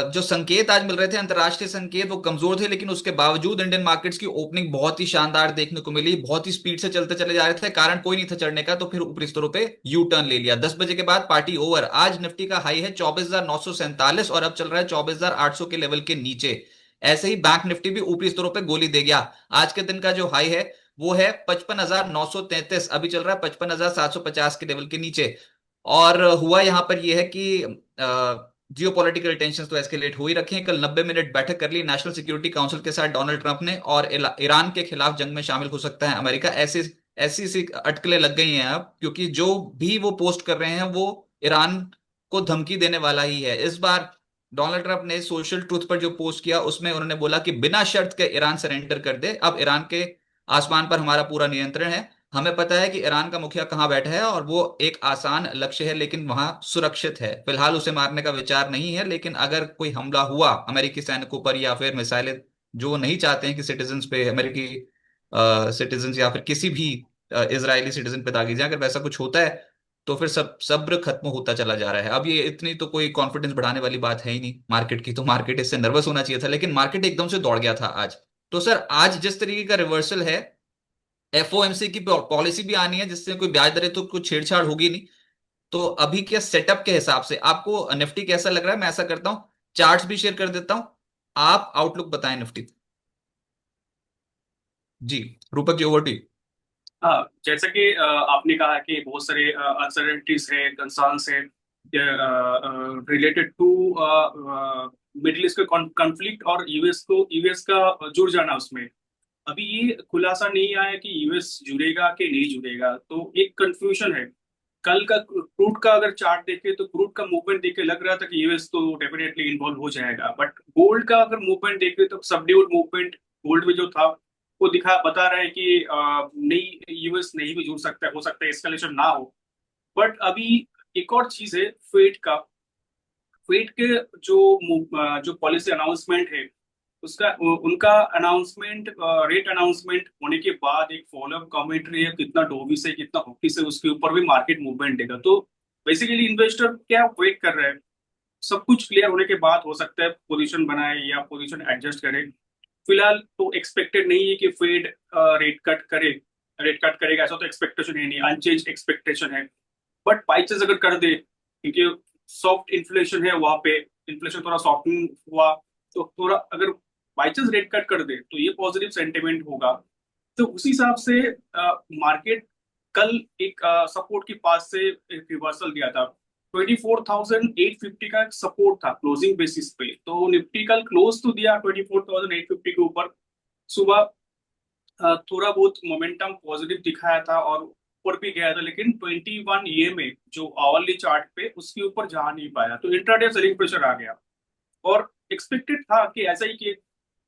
जो संकेत आज मिल रहे थे अंतरराष्ट्रीय संकेत वो कमजोर थे, लेकिन उसके बावजूद इंडियन मार्केट्स की ओपनिंग बहुत ही शानदार देखने को मिली। बहुत ही स्पीड से चलते चले जा रहे थे, कारण कोई नहीं था चढ़ने का, तो फिर ऊपरी स्तरों पे यू टर्न ले लिया। 10 बजे के बाद पार्टी ओवर। आज निफ्टी का हाई है 24,947 और अब चल रहा है 24,800 के लेवल के नीचे। ऐसे ही बैंक निफ्टी भी ऊपरी स्तरों पे गोली दे गया। आज के दिन का जो हाई है वो है 55,933, अभी चल रहा है 55,750 के लेवल के नीचे। और हुआ यहां पर यह है कि जियो पॉलिटिकल टेंशन तो एस्केलेट हो ही रखे हैं। कल 90 मिनट बैठक कर ली नेशनल सिक्योरिटी काउंसिल के साथ डोनाल्ड ट्रंप ने, और ईरान के खिलाफ जंग में शामिल हो सकता है अमेरिका। ऐसी ऐसी सी अटकलें लग गई हैं अब, क्योंकि जो भी वो पोस्ट कर रहे हैं वो ईरान को धमकी देने वाला ही है। इस बार डोनाल्ड ट्रंप ने सोशल ट्रूथ पर जो पोस्ट किया उसमें उन्होंने बोला कि बिना शर्त के ईरान सरेंडर कर दे, अब ईरान के आसमान पर हमारा पूरा नियंत्रण है। हमें पता है कि ईरान का मुखिया कहाँ बैठा है और वो एक आसान लक्ष्य है, लेकिन वहां सुरक्षित है। फिलहाल उसे मारने का विचार नहीं है, लेकिन अगर कोई हमला हुआ अमेरिकी सैनिकों पर या फिर मिसाइलें, जो नहीं चाहते हैं कि सिटीजन पे, अमेरिकी सिटीजन या फिर किसी भी इजरायली सिटीजन पे दागी जाए, अगर वैसा कुछ होता है तो फिर सब सब्र खत्म होता चला जा रहा है। अब ये इतनी तो कोई कॉन्फिडेंस बढ़ाने वाली बात है ही नहीं मार्केट की, तो मार्केट इससे नर्वस होना चाहिए था, लेकिन मार्केट एकदम से दौड़ गया था आज। तो सर आज जिस तरीके का रिवर्सल है, एफओएमसी की पॉलिसी भी आनी है जिससे कोई ब्याज दरें तो कुछ छेड़छाड़ होगी नहीं। तो अभी के सेटअप के हिसाब से आपको निफ्टी कैसा लग रहा है? मैं ऐसा करता हूं, चार्ट्स भी शेयर कर देता हूं, आप आउटलुक बताएं Nifty. Ji, Rupak ji, over to. हाँ, जैसा कि आपने कहा कि बहुत सारे अनसर्टेनिटीज है, कंसर्न्स है रिलेटेड टू मिडिल ईस्ट का कॉन्फ्लिक्ट और यूएस का जुड़ जाना उसमें। अभी ये खुलासा नहीं आया कि यूएस जुड़ेगा कि नहीं जुड़ेगा, तो एक कंफ्यूजन है। कल का क्रूड का अगर चार्ट देखे तो क्रूड का मूवमेंट देखे लग रहा था कि यूएस तो डेफिनेटली इन्वॉल्व हो जाएगा, बट गोल्ड का अगर मूवमेंट देखे तो सबड्यूड मूवमेंट गोल्ड में जो था वो दिखा बता रहा है कि नहीं, यूएस नहीं भी जुड़ सकता है, हो सकता है एस्केलेशन ना हो। बट अभी एक और चीज है फेड का। फेड के जो पॉलिसी अनाउंसमेंट है उसका उनका अनाउंसमेंट, रेट अनाउंसमेंट होने के बाद एक फॉलोअप कमेंट्री है, कितना डोविस है कितना हॉकिस है, उसके ऊपर भी मार्केट मूवमेंट देगा। तो बेसिकली इन्वेस्टर क्या वेट कर रहे हैं, सब कुछ क्लियर होने के बाद हो सकता है पोजीशन बनाए या पोजीशन एडजस्ट करे। फिलहाल तो एक्सपेक्टेड नहीं है कि फेड रेट कट करेगा, ऐसा तो एक्सपेक्टेशन है नहीं, अनचेंज एक्सपेक्टेशन है। बट बाई चांस अगर कर दे, क्योंकि सॉफ्ट इन्फ्लेशन है वहां पे, इन्फ्लेशन थोड़ा सॉफ्टनिंग हुआ, तो थोड़ा अगर बाई चांस रेट कट कर दे तो ये पॉजिटिव सेंटिमेंट होगा। तो उसी हिसाब से मार्केट कल एक सपोर्ट के पास से एक रिवर्सल दिया था। 24,850 का एक सपोर्ट था क्लोजिंग बेसिस पे, तो निफ्टी कल क्लोज तो दिया 24,850 के ऊपर। सुबह थोड़ा बहुत मोमेंटम पॉजिटिव दिखाया था और ऊपर भी गया था, लेकिन 21 ये में जो आवरली चार्ट पे उसके ऊपर जा नहीं पाया, तो इंट्राडे सेलिंग प्रेशर आ गया। और एक्सपेक्टेड था कि ऐसा ही कि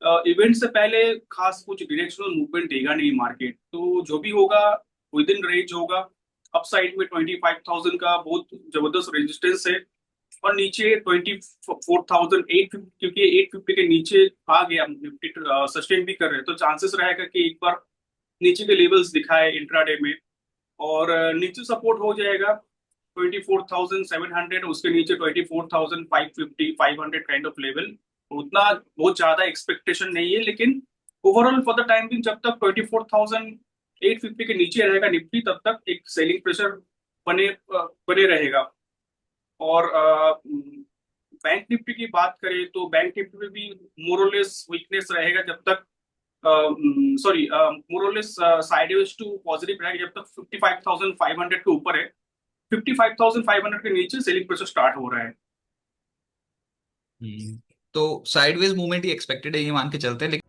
इवेंट से पहले खास कुछ डायरेक्शनल मूवमेंट देगा नहीं मार्केट, तो जो भी होगा विद इन रेंज होगा। अपसाइड में 25,000 का बहुत जबरदस्त रेजिस्टेंस है, और नीचे 24,850, क्योंकि 850 के नीचे आ गया निफ्टी, सस्टेन भी कर रहे हैं, तो चांसेस रहेगा कि एक बार नीचे के लेवल्स दिखाए इंट्राडे में। और नीचे सपोर्ट हो जाएगा 24,700, उसके नीचे 24,550 500 काइंड ऑफ लेवल। उतना बहुत ज्यादा एक्सपेक्टेशन नहीं है, लेकिन ओवरऑल फॉर द टाइम जब तक 24,850 के नीचे रहेगा निफ्टी, तब तक एक सेलिंग प्रेशर बने रहेगा। और बैंक निफ्टी की बात करें तो बैंक निफ्टी में भी मोरलेस वीकनेस रहेगा जब तक, सॉरी, मोरलेस साइडवेज टू पॉजिटिव रहेगा जब तक 55,500 के ऊपर है। 55,500 के नीचे सेलिंग प्रेशर स्टार्ट हो रहा है। तो साइडवेज मूवमेंट ही एक्सपेक्टेड है, ये मान के चलते हैं।